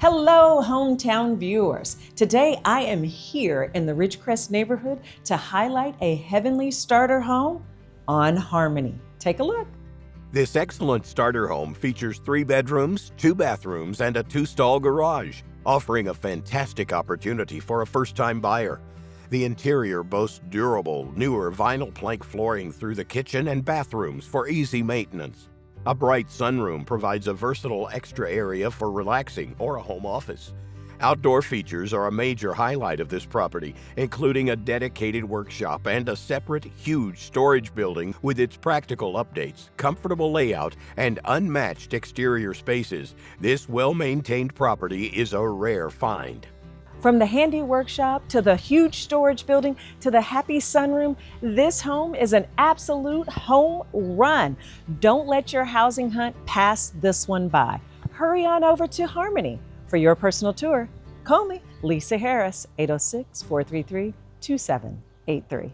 Hello, hometown viewers. Today I am here in the Ridgecrest neighborhood to highlight a heavenly starter home on Harmony. Take a look. This excellent starter home features 3 bedrooms, 2 bathrooms, and a 2-stall garage, offering a fantastic opportunity for a first-time buyer. The interior boasts durable, newer vinyl plank flooring through the kitchen and bathrooms for easy maintenance. A bright sunroom provides a versatile extra area for relaxing or a home office. Outdoor features are a major highlight of this property, including a dedicated workshop and a separate, huge storage building with its practical updates, comfortable layout, and unmatched exterior spaces. This well-maintained property is a rare find. From the handy workshop to the huge storage building to the happy sunroom, this home is an absolute home run. Don't let your housing hunt pass this one by. Hurry on over to Harmony. For your personal tour, call me, Lisa Harris, 806-433-2783.